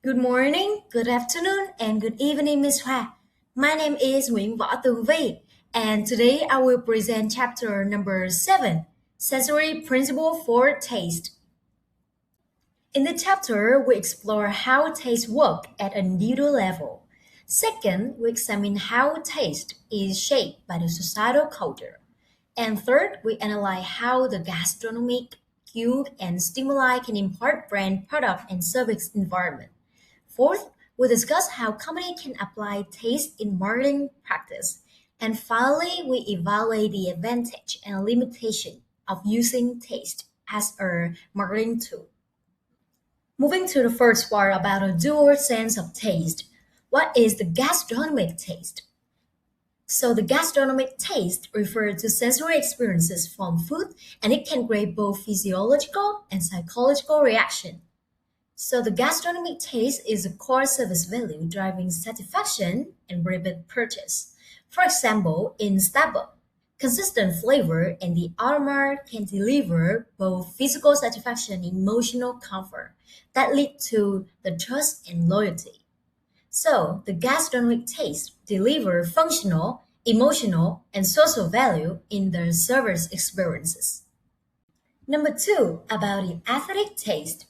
Good morning, good afternoon, and good evening, Miss Hoa. My name is Nguyễn Tường Vi, and today I will present chapter number 7, Sensory Principle for Taste. In the chapter, we explore how taste work at an individual level. Second, we examine how taste is shaped by the societal culture. And third, we analyze how the gastronomic cue and stimuli can impart brand, product, and service environment. Fourth, we discuss how company can apply taste in marketing practice. And finally, we evaluate the advantage and limitation of using taste as a marketing tool. Moving to the first part about a dual sense of taste. What is the gastronomic taste? So the gastronomic taste refers to sensory experiences from food, and it can create both physiological and psychological reaction. So the gastronomic taste is a core service value driving satisfaction and repeat purchase. For example, in Starbucks, consistent flavor and the aroma can deliver both physical satisfaction and emotional comfort that lead to the trust and loyalty. So the gastronomic taste deliver functional, emotional, and social value in the server's experiences. Number two, about the aesthetic taste.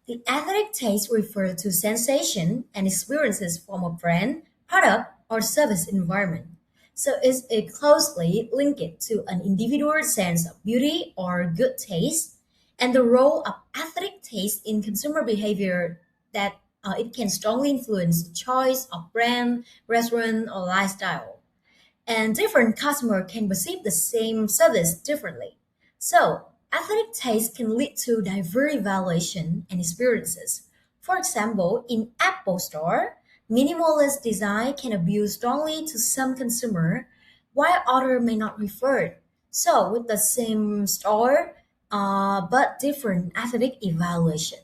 The aesthetic taste refers to sensation and experiences from a brand, product, or service environment. So it's closely linked to an individual sense of beauty or good taste, and the role of aesthetic taste in consumer behavior that it can strongly influence the choice of brand, restaurant, or lifestyle. And different customers can perceive the same service differently. So, athletic taste can lead to diverse evaluation and experiences. For example, in Apple Store, minimalist design can appeal strongly to some consumer, while others may not prefer. So, with the same store, but different aesthetic evaluation.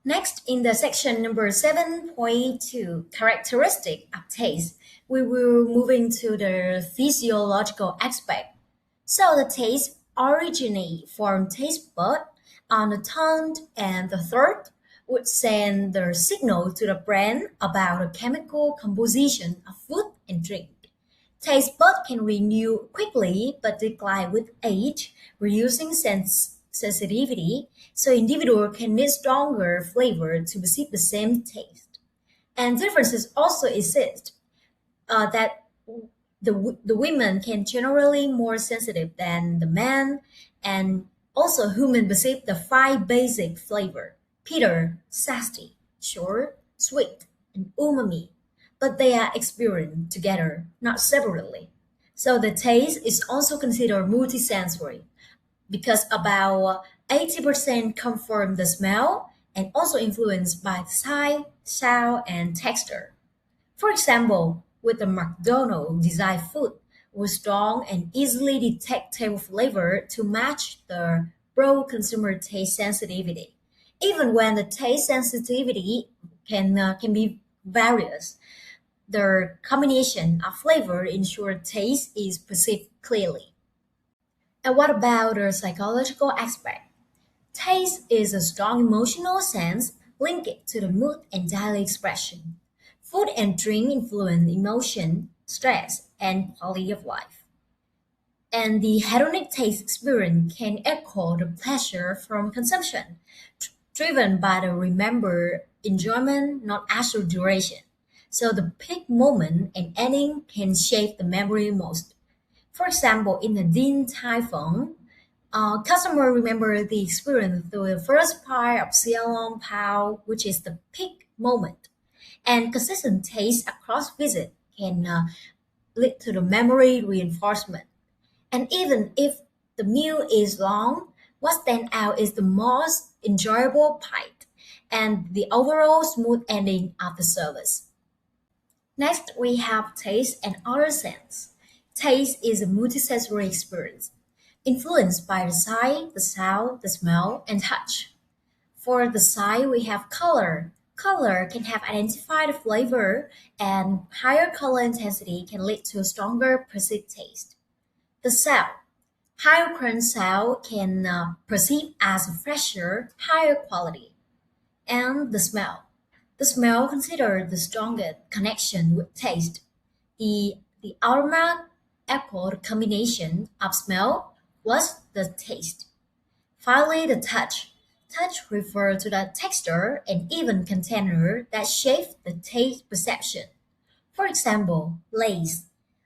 Next, in the section number 7.2, characteristic of taste, we will move into the physiological aspect. So the taste originate from taste bud on the tongue and the throat would send the signal to the brain about the chemical composition of food and drink. Taste bud can renew quickly but decline with age, reducing sensitivity, so individual can need stronger flavor to perceive the same taste. And differences also exist that the women can generally more sensitive than the men, and also human perceive the five basic flavor: bitter, zesty, sour, sweet, and umami, but they are experienced together, not separately. So the taste is also considered multisensory because about 80% come from the smell and also influenced by the sight, sound, and texture. For example, with the McDonald's design food with strong and easily detectable flavor to match the broad consumer taste sensitivity. Even when the taste sensitivity can be various, the combination of flavor ensures taste is perceived clearly. And what about the psychological aspect? Taste is a strong emotional sense linked to the mood and daily expression. Food and drink influence emotion, stress, and quality of life. And the hedonic taste experience can echo the pleasure from consumption, driven by the remember enjoyment, not actual duration. So the peak moment and ending can shape the memory most. For example, in the Din Tai Fung, customer remember the experience through the first part of Xiaolong Pao, which is the peak moment. And consistent taste across visit can lead to the memory reinforcement. And even if the meal is long, what stands out is the most enjoyable bite and the overall smooth ending of the service. Next, we have taste and other sense. Taste is a multisensory experience, influenced by the sight, the sound, the smell, and touch. For the sight, we have color. Color can have identified flavor, and higher color intensity can lead to a stronger perceived taste. The sound. Higher current sound can perceive as a fresher, higher quality. And the smell. The smell considered the strongest connection with taste. The aroma equal combination of smell plus the taste. Finally, the touch. Touch refers to the texture and even container that shape the taste perception. For example, lace.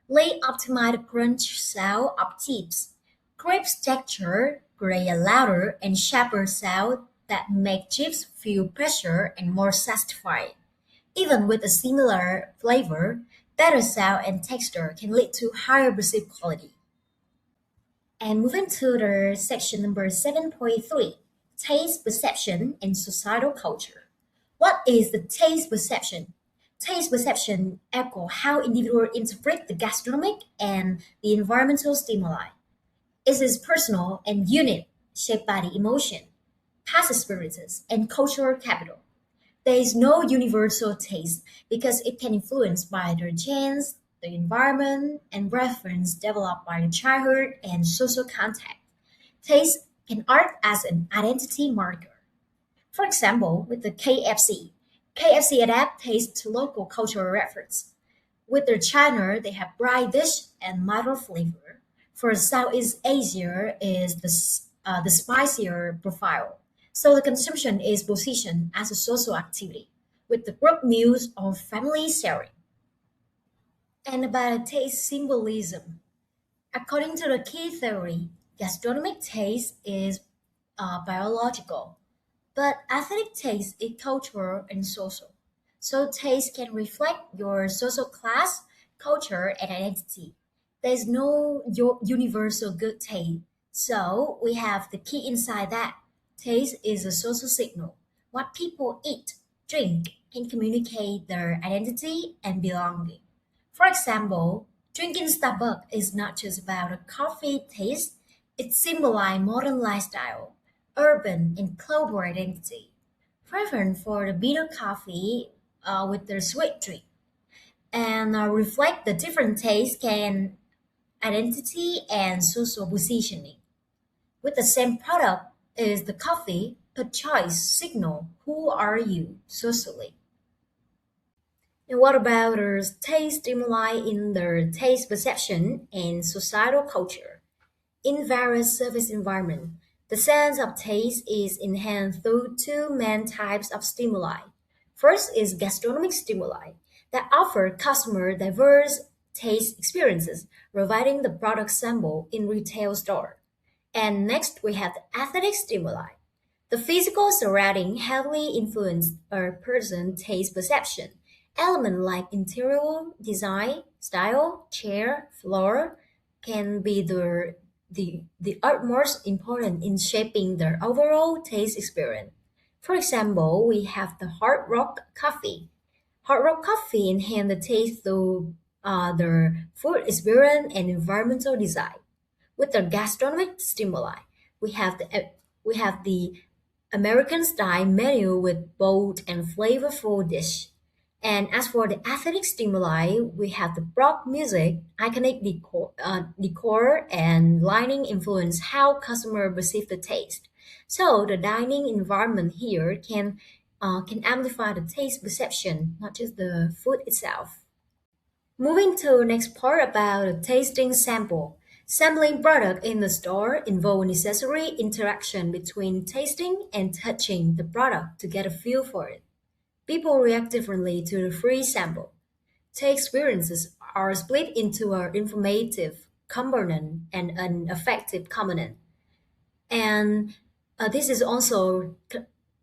Lace optimize the crunch sound of chips. Crepes texture create a louder and sharper sound that make chips feel pressure and more satisfying. Even with a similar flavor, better sound and texture can lead to higher perceived quality. And moving to the section number 7.3, taste perception and societal culture. What is the taste perception? Taste perception echo how individuals interpret the gastronomic and the environmental stimuli. It is personal and unique, shaped by the emotion, past experiences, and cultural capital. There is no universal taste because it can influence by the genes, the environment, and reference developed by the childhood and social contact. Taste can act as an identity marker. For example, with the KFC, KFC adapt taste to local cultural reference. With their China, they have bright dish and mild flavor. For Southeast Asia, is the spicier profile. So the consumption is positioned as a social activity, with the group meals or family sharing. And about taste symbolism. According to the key theory, gastronomic taste is biological, but aesthetic taste is cultural and social. So taste can reflect your social class, culture, and identity. There's no universal good taste. So we have the key inside that. Taste is a social signal. What people eat, drink, can communicate their identity and belonging. For example, drinking Starbucks is not just about a coffee taste, it symbolizes modern lifestyle, urban and global identity. Preference for the bitter coffee with the sweet drink and reflect the different tastes can identity and social positioning. With the same product is the coffee, but choice signal who are you socially. And what about the taste stimuli in the taste perception and societal culture? In various service environments, the sense of taste is enhanced through two main types of stimuli. First is gastronomic stimuli that offer customer diverse taste experiences, providing the product sample in retail store. And next we have the aesthetic stimuli. The physical surrounding heavily influence a person's taste perception. Elements like interior design, style, chair, floor can be the utmost important in shaping their overall taste experience. For example, we have the hard rock coffee. Hard rock coffee enhance the taste through their food experience and environmental design. With the gastronomic stimuli, we have the American style menu with bold and flavorful dish. And as for the aesthetic stimuli, we have the rock music, iconic decor and lighting influence how customers perceive the taste. So the dining environment here can amplify the taste perception, not just the food itself. Moving to the next part about the tasting sample. Sampling product in the store involve necessary interaction between tasting and touching the product to get a feel for it. People react differently to the free sample. Taste experiences are split into an informative component and an affective component. And this is also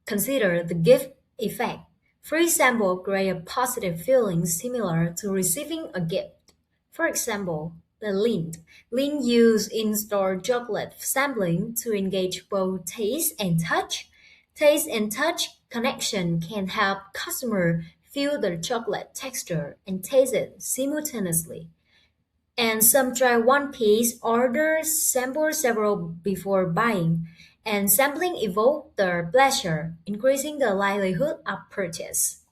considered the gift effect. Free sample create a positive feeling similar to receiving a gift. For example, the Lind. Lind use in-store chocolate sampling to engage both taste and touch. Taste and touch connection can help customer feel the chocolate texture and taste it simultaneously. And some try one piece, others sample several before buying, and sampling evokes their pleasure, increasing the likelihood of purchase.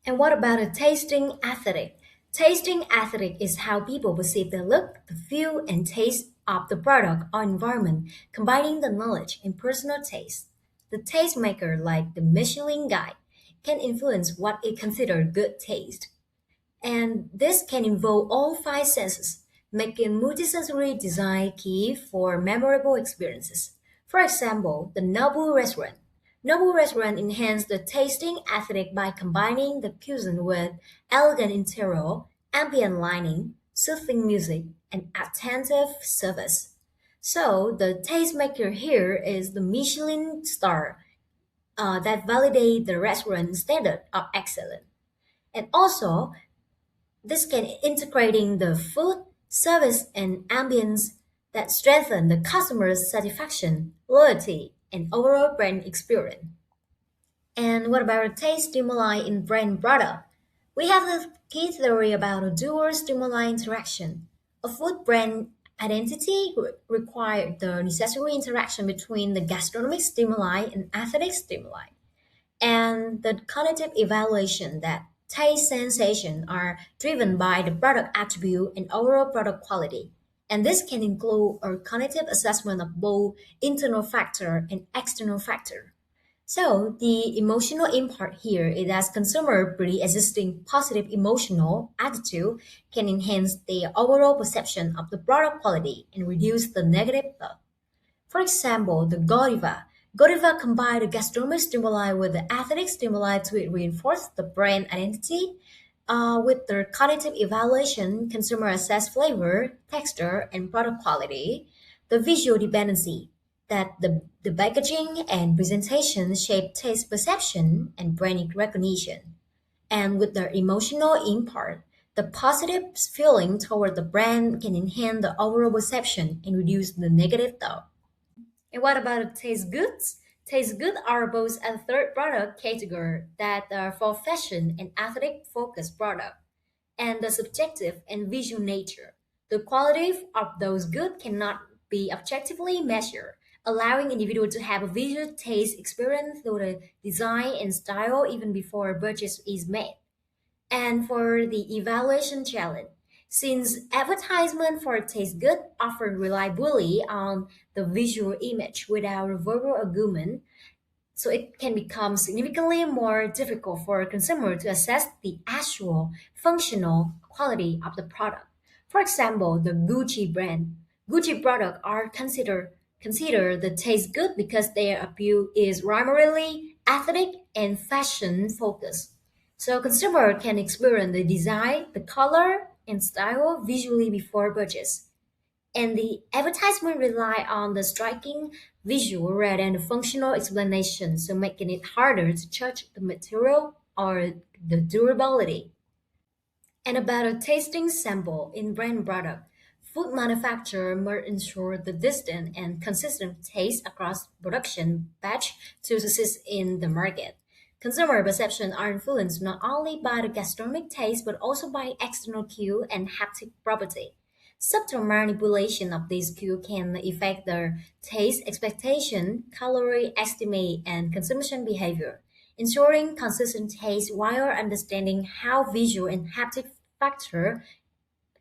And what about a tasting aesthetic? Tasting aesthetic is how people perceive the look, the feel, and taste of the product or environment, combining the knowledge and personal taste. The tastemaker, like the Michelin Guide, can influence what is considered good taste. And this can involve all five senses, making multisensory design key for memorable experiences. For example, the Nobu restaurant. Nobu restaurant enhanced the tasting aesthetic by combining the cuisine with elegant interior, ambient lighting, soothing music, and attentive service. So the tastemaker here is the Michelin star that validate the restaurant standard of excellence. And also, this can integrating the food, service, and ambience that strengthen the customer's satisfaction, loyalty, and overall brand experience. And what about taste stimuli in brand product? We have the key theory about a dual stimuli interaction. A food brand identity requires the necessary interaction between the gastronomic stimuli and aesthetic stimuli and the cognitive evaluation that taste sensation are driven by the product attribute and overall product quality. And this can include a cognitive assessment of both internal factor and external factor. So the emotional impact here is that consumer pre-existing positive emotional attitude can enhance their overall perception of the product quality and reduce the negative thought. For example, the Godiva. Godiva combined the gastronomic stimuli with the aesthetic stimuli to reinforce the brand identity. With their cognitive evaluation, consumer assess flavor, texture, and product quality. The visual dependency that the packaging and presentation shape taste perception and brand recognition. And with their emotional impact, the positive feeling toward the brand can enhance the overall perception and reduce the negative thought. And what about taste goods? Taste goods are both a third product category that are for fashion and aesthetic focused product, and the subjective and visual nature. The quality of those goods cannot be objectively measured, allowing individuals to have a visual taste experience through the design and style even before a purchase is made. And for the evaluation challenge, since advertisement for taste good often rely bully on the visual image without a verbal argument, so it can become significantly more difficult for a consumer to assess the actual functional quality of the product. For example, the Gucci brand. Gucci products are considered the taste good because their appeal is primarily aesthetic and fashion focused. So consumer can experience the design, the color, and style visually before purchase. And the advertisement rely on the striking visual rather than the functional explanation, so making it harder to judge the material or the durability. And about a tasting sample in brand product, food manufacturer must ensure the distinct and consistent taste across production batch to succeed in the market. Consumer perception are influenced not only by the gastronomic taste but also by external cue and haptic property. Subtle manipulation of these cues can affect the taste expectation, calorie estimate, and consumption behavior. Ensuring consistent taste while understanding how visual and haptic factor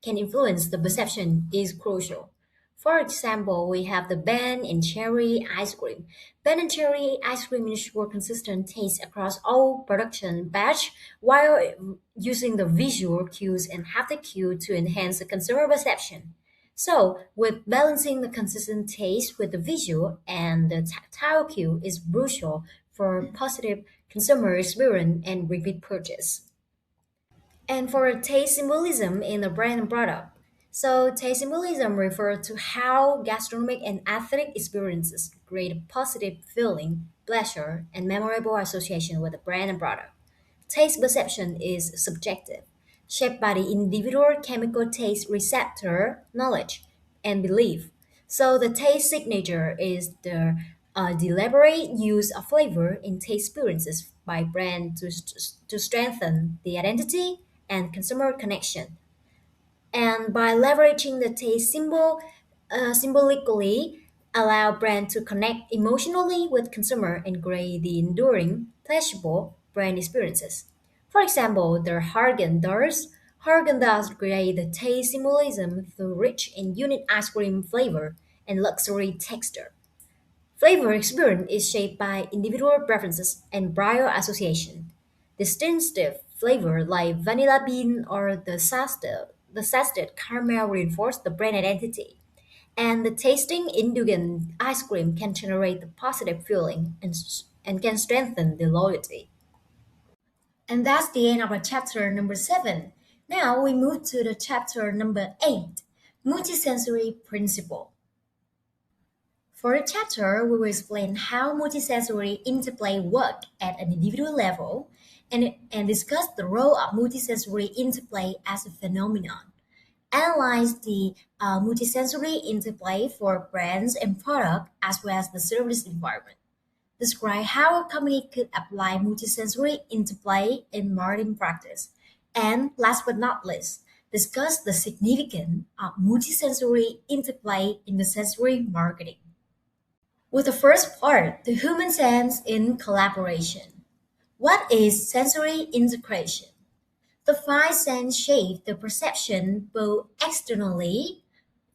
can influence the perception is crucial. For example, we have the Ben and Cherry ice cream. Ben and Cherry ice cream ensure consistent taste across all production batch while using the visual cues and haptic cue to enhance the consumer perception. So, with balancing the consistent taste with the visual and the tactile cue is crucial for positive consumer experience and repeat purchase. And for taste symbolism in a brand product. So, taste symbolism refers to how gastronomic and aesthetic experiences create a positive feeling, pleasure, and memorable association with a brand and product. Taste perception is subjective, shaped by the individual chemical taste receptor knowledge and belief. So, the taste signature is the deliberate use of flavor in taste experiences by brand to strengthen the identity and consumer connection. And by leveraging the taste symbolically, allow brand to connect emotionally with consumer and create the enduring, pleasurable brand experiences. For example, the Haagen-Dazs create the taste symbolism through rich and unique ice cream flavor and luxury texture. Flavor experience is shaped by individual preferences and prior association. Distinctive flavor like vanilla bean or the zested caramel reinforce the brand identity. And the tasting indulgent ice cream can generate the positive feeling and can strengthen the loyalty. And that's the end of our chapter number 7. Now we move to the chapter number 8, multisensory principle. For the chapter, we will explain how multisensory interplay work at an individual level and discuss the role of multisensory interplay as a phenomenon. Analyze the multisensory interplay for brands and product as well as the service environment. Describe how a company could apply multisensory interplay in marketing practice. And last but not least, discuss the significance of multisensory interplay in the sensory marketing. With the first part, the human sense in collaboration. What is sensory integration? The five senses shape the perception both externally,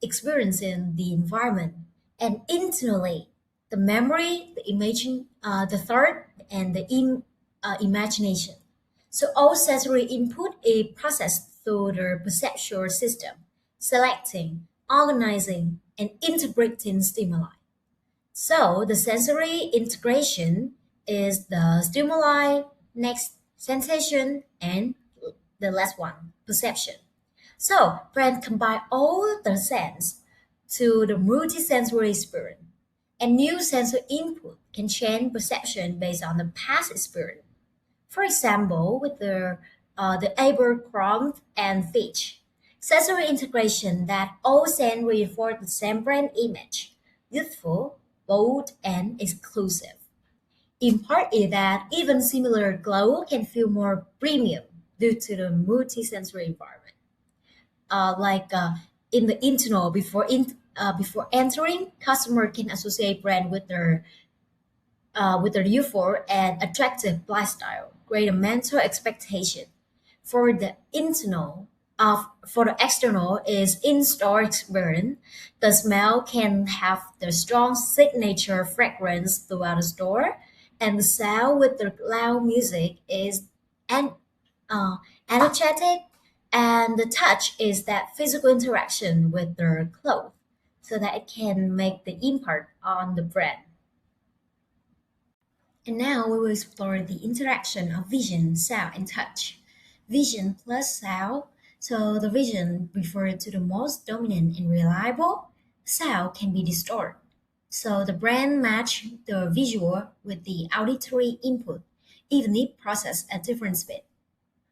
experiencing the environment, and internally, the memory, the imaging, the thought, and the imagination. So all sensory input is processed through the perceptual system, selecting, organizing, and integrating stimuli. So the sensory integration is the stimuli, next sensation, and the last one, perception. So brain combine all the sense to the multisensory experience. And new sensor input can change perception based on the past experience. For example, with the Abercrombie and Fitch sensory integration that all sense reinforce the same brand image, youthful, bold, and exclusive. In part is that even similar glow can feel more premium due to the multisensory environment. Like in the internal before entering, customer can associate brand with their youthful and attractive lifestyle, create a mental expectation. For the internal, for the external is in-store experience. The smell can have the strong signature fragrance throughout the store, and the sound with the loud music is an, uh, energetic, and the touch is that physical interaction with the clothes, so that it can make the impact on the brand. And now we will explore the interaction of vision, sound, and touch. Vision plus sound. So the vision refers to the most dominant and reliable. Sound can be distorted. So the brain match the visual with the auditory input, even if processed at different speed.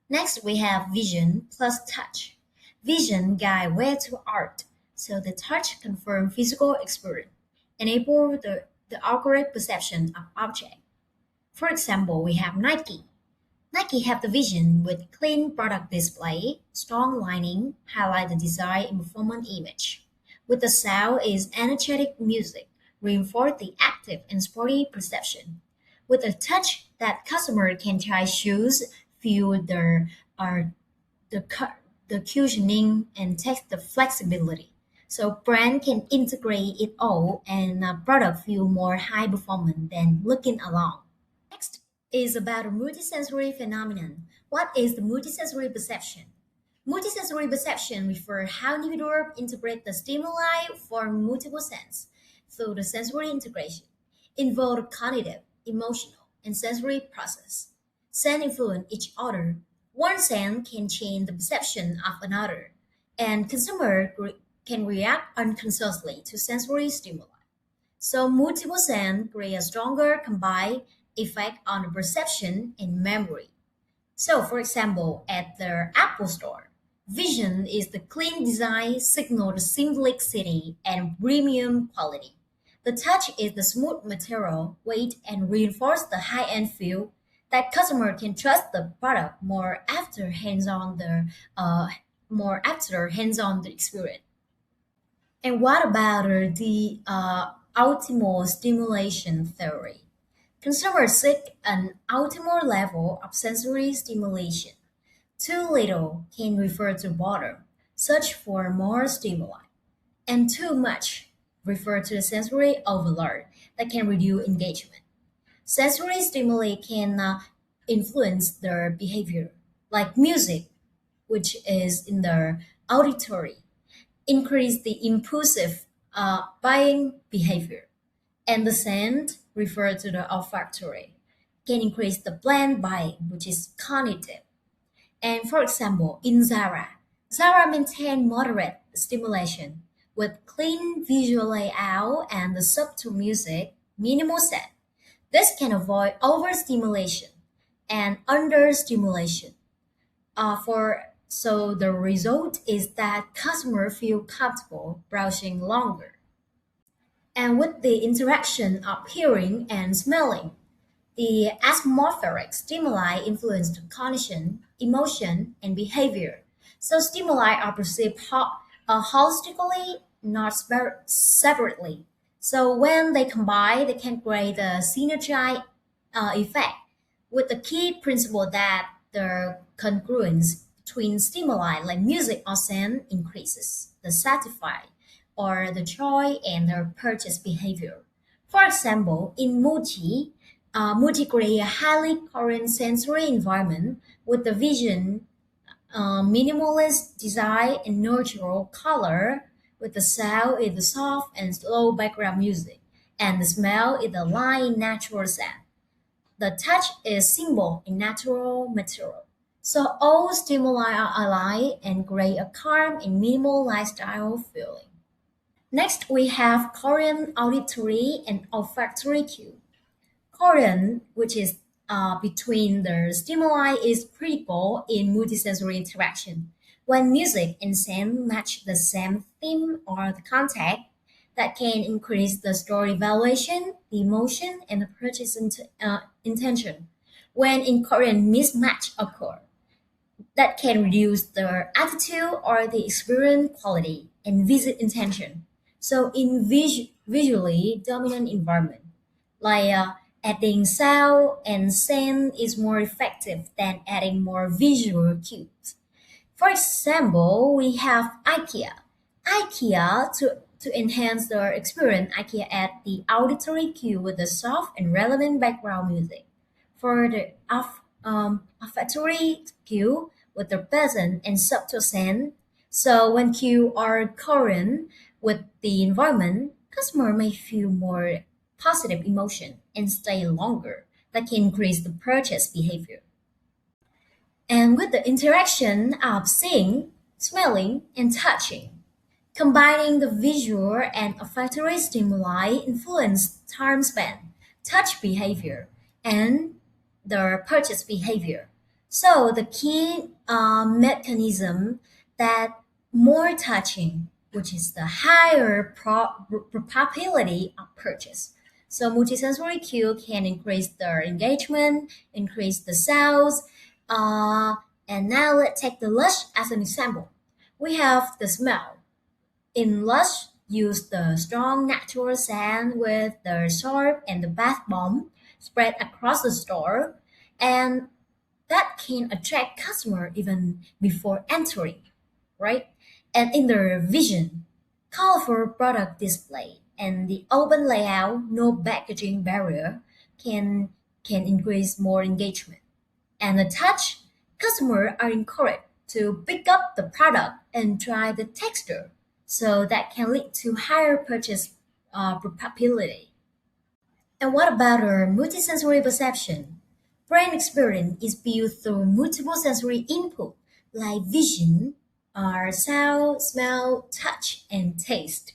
Next, we have vision plus touch. Vision guide where to art. So the touch confirm physical experience, enable the accurate perception of object. For example, we have Nike. Nike have the vision with clean product display, strong lining, highlight the design and performance image. With the sound is energetic music, reinforce the active and sporty perception. With a touch that customer can try shoes, feel the cushioning and take the flexibility. So brand can integrate it all and product feel more high performance than looking alone. Next is about a multisensory phenomenon. What is the multisensory perception? Multisensory perception refers how individuals interpret the stimuli from multiple senses through the sensory integration, involve cognitive, emotional, and sensory process. Sense influence each other. One sense can change the perception of another, and consumer can react unconsciously to sensory stimuli. So multiple sense create a stronger combined effect on the perception and memory. So for example, at the Apple Store, vision is the clean design signal the simplicity and premium quality. The touch is the smooth material, weight, and reinforce the high-end feel that customer can trust the product more after hands-on the experience. And what about the optimal stimulation theory? Consumers seek an optimal level of sensory stimulation. Too little can refer to boredom, search for more stimuli, and too much refer to the sensory overload that can reduce engagement. Sensory stimuli can influence their behavior, like music, which is in the auditory, increase the impulsive buying behavior, and the scent, referred to the olfactory, can increase the bland buying, which is cognitive. And for example, in Zara maintained moderate stimulation with clean visual layout and the subtle music, minimal set. This can avoid overstimulation and understimulation. So the result is that customers feel comfortable browsing longer. And with the interaction of hearing and smelling, the atmospheric stimuli influence the cognition, emotion, and behavior. So stimuli are perceived holistically, not separately. So when they combine, they can create a synergy effect, with the key principle that the congruence between stimuli like music or scent increases the satisfy or the joy and the purchase behavior. For example, in Muji create a highly current sensory environment with the vision, minimalist design, and neutral color, with the sound is the soft and slow background music, and the smell is the light natural scent. The touch is simple and natural material. So all stimuli are aligned and create a calm and minimal lifestyle feeling. Next, we have Korean auditory and olfactory cue. Korean, which is between the stimuli, is critical in multisensory interaction. When music and scent match the same theme or the context, that can increase the story valuation, the emotion, and the purchase intention. When in Korean mismatch occur, that can reduce the attitude or the experience quality and visit intention. So in visually dominant environment, like adding sound and scent is more effective than adding more visual cues. For example, we have IKEA. To enhance the experience, IKEA add the auditory cue with the soft and relevant background music. For the olfactory cue with the pleasant and subtle scent. So when cue are current with the environment, customer may feel more positive emotion and stay longer. That can increase the purchase behavior. And with the interaction of seeing, smelling, and touching, combining the visual and olfactory stimuli influence time spent, touch behavior, and the purchase behavior. So the key mechanism that more touching, which is the higher probability of purchase. So multisensory cue can increase the engagement, increase the sales. And now let's take the Lush as an example. We have the smell. In Lush, use the strong natural scent with the soap and the bath bomb spread across the store, and that can attract customer even before entering, right? And in the vision, colorful product display and the open layout, no packaging barrier can increase more engagement. And the touch, customers are encouraged to pick up the product and try the texture, so that can lead to higher purchase probability. And what about our multisensory perception? Brain experience is built through multiple sensory input like vision, sound, smell, touch, and taste.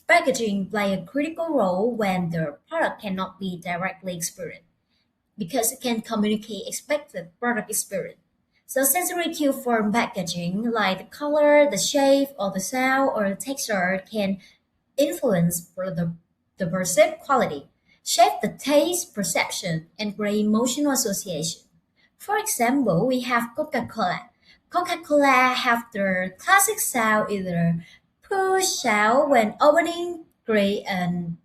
Packaging play a critical role when the product cannot be directly experienced because it can communicate expected product experience. So sensory cue for packaging, like the color, the shape, or the sound, or the texture, can influence the perceived quality, shape the taste perception, and create emotional association. For example, we have Coca-Cola. Coca-Cola have their classic sound, either push sound when opening, create an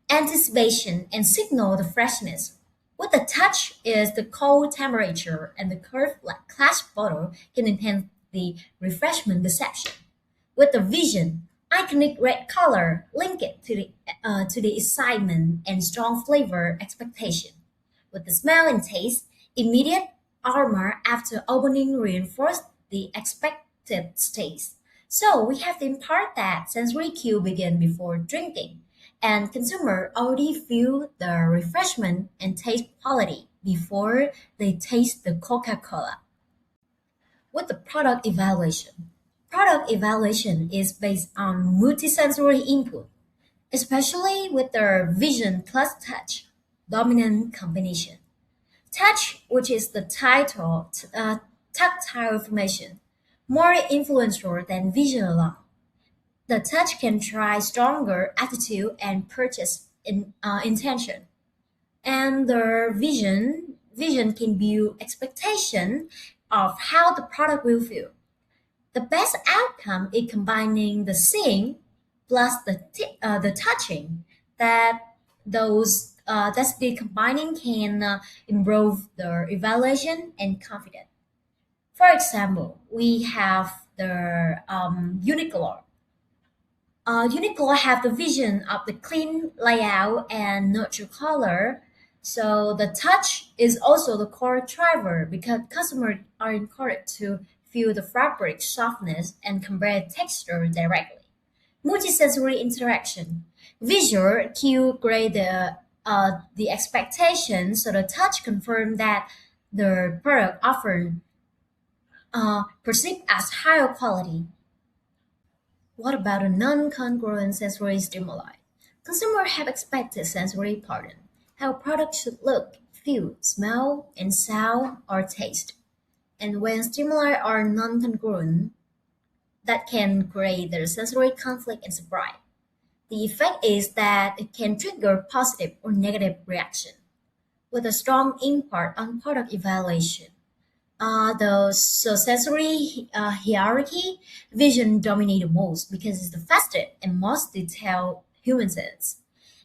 anticipation and signal the freshness. With the touch is the cold temperature, and the curved glass bottle can enhance the refreshment perception. With the vision, iconic red color link it to the excitement and strong flavor expectation. With the smell and taste, Immediate armor after opening reinforced the expected states. So we have to impart that sensory cue begin before drinking, and consumer already feel the refreshment and taste quality before they taste the Coca-Cola. With the product evaluation, product evaluation is based on multisensory input, especially with the vision plus touch dominant combination. Touch, which is the tactile information, more influential than vision alone. The touch can try stronger attitude and purchase intention, and the vision can build expectation of how the product will feel. The best outcome is combining the seeing plus the touching. That that's the combining can improve the evaluation and confidence. For example, we have the Uniqlo. Uniqlo have the vision of the clean layout and neutral color. So the touch is also the core driver because customers are encouraged to feel the fabric softness and compare texture directly. Multisensory interaction. Visual cue grade the expectation, so the touch confirm that the product offered perceived as higher quality. What about a non-congruent sensory stimuli? Consumers have expected sensory pattern, how products should look, feel, smell, and sound or taste. And when stimuli are non-congruent, that can create the sensory conflict and surprise. The effect is that it can trigger positive or negative reaction with a strong impact on product evaluation. So sensory hierarchy, vision dominate the most because it's the fastest and most detailed human sense.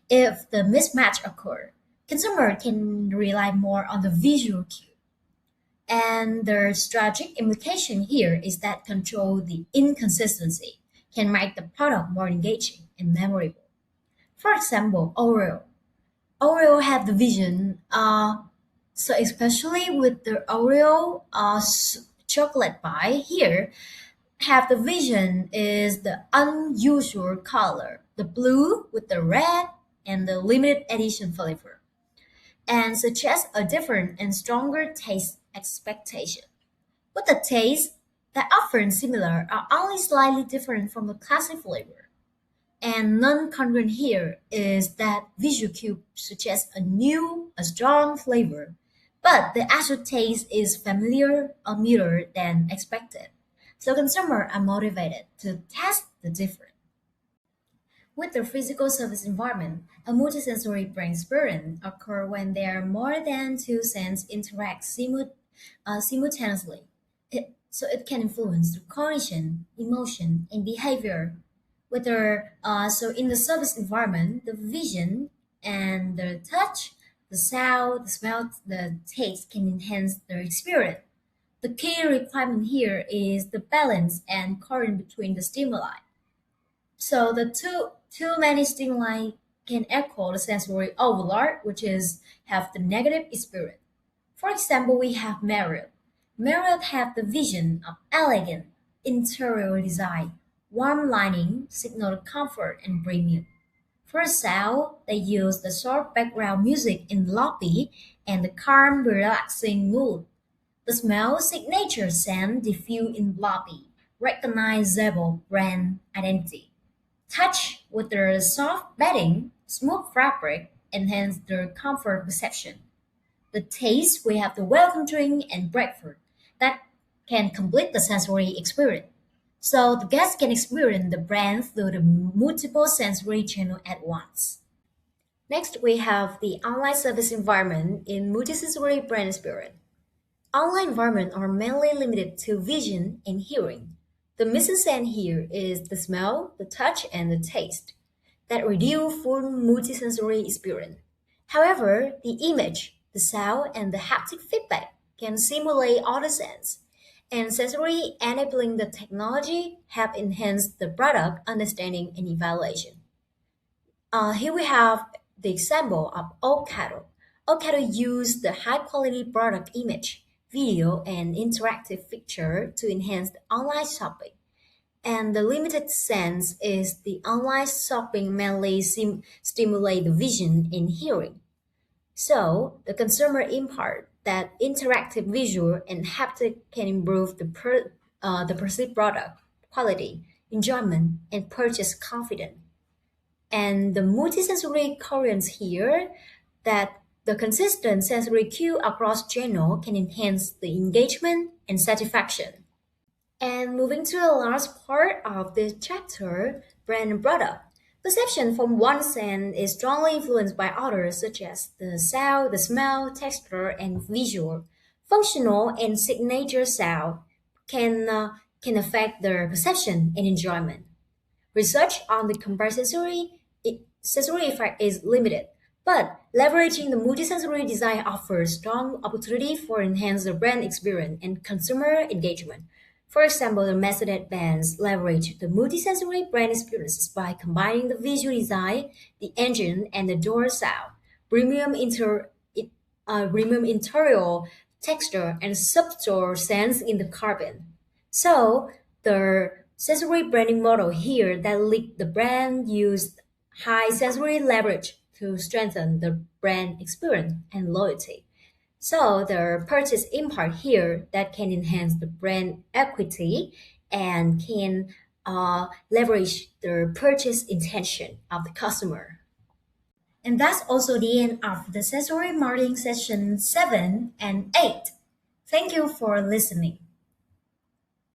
If the mismatch occur, consumer can rely more on the visual cue. And the strategic implication here is that control the inconsistency can make the product more engaging and memorable. For example, Oreo. Oreo have the vision, so especially with the Oreo chocolate pie here, have the vision is the unusual color, the blue with the red and the limited edition flavor, and suggests a different and stronger taste expectation. But the taste that often similar are only slightly different from the classic flavor. And non-congruent here is that visual cue suggests a strong flavor, but the actual taste is familiar or milder than expected. So consumers are motivated to test the difference. With the physical service environment, a multisensory brain experience occurs when there are more than two senses interact simultaneously. So it can influence the cognition, emotion, and behavior. So in the service environment, the vision and the touch, the sound, the smell, the taste can enhance their experience. The key requirement here is the balance and current between the stimuli. So the too many stimuli can equal the sensory overload, which is have the negative experience. For example, we have Marriott. Marriott have the vision of elegant interior design, warm lighting, signal comfort and premium. For sound, they use the soft background music in the lobby and the calm, relaxing mood. The smell signature scent diffused in the lobby, recognizable brand identity. Touch with their soft bedding, smooth fabric, enhance their comfort perception. The taste, we have the welcome drink and breakfast that can complete the sensory experience. So the guest can experience the brand through the multiple sensory channels at once. Next, we have the online service environment in multisensory brand experience. Online environments are mainly limited to vision and hearing. The missing scene here is the smell, the touch, and the taste that reduce full multisensory experience. However, the image, the sound, and the haptic feedback can simulate all the sense, and sensory enabling the technology have enhanced the product understanding and evaluation. Here we have the example of avocado. on how to use the high-quality product image, video, and interactive feature to enhance the online shopping. And the limited sense is the online shopping mainly stimulate the vision and hearing. So the consumer impart that interactive visual and haptic can improve the perceived product quality, enjoyment, and purchase confidence. And the multisensory coherence here that the consistent sensory cue across channel can enhance the engagement and satisfaction. And moving to the last part of this chapter, brand and product. Perception from one sense is strongly influenced by others, such as the sound, the smell, texture, and visual. Functional and signature sound can affect their perception and enjoyment. Research on the sensory effect is limited, but leveraging the multisensory design offers strong opportunity for enhanced brand experience and consumer engagement. For example, the Mercedes Benz leverage the multisensory brand experiences by combining the visual design, the engine, and the door sound, premium, premium interior texture, and subtle sense in the cabin. So the sensory branding model here that lead the brand used high sensory leverage to strengthen the brand experience and loyalty. So the purchase impart here that can enhance the brand equity and can leverage the purchase intention of the customer. And that's also the end of the sensory marketing session 7 and 8. Thank you for listening.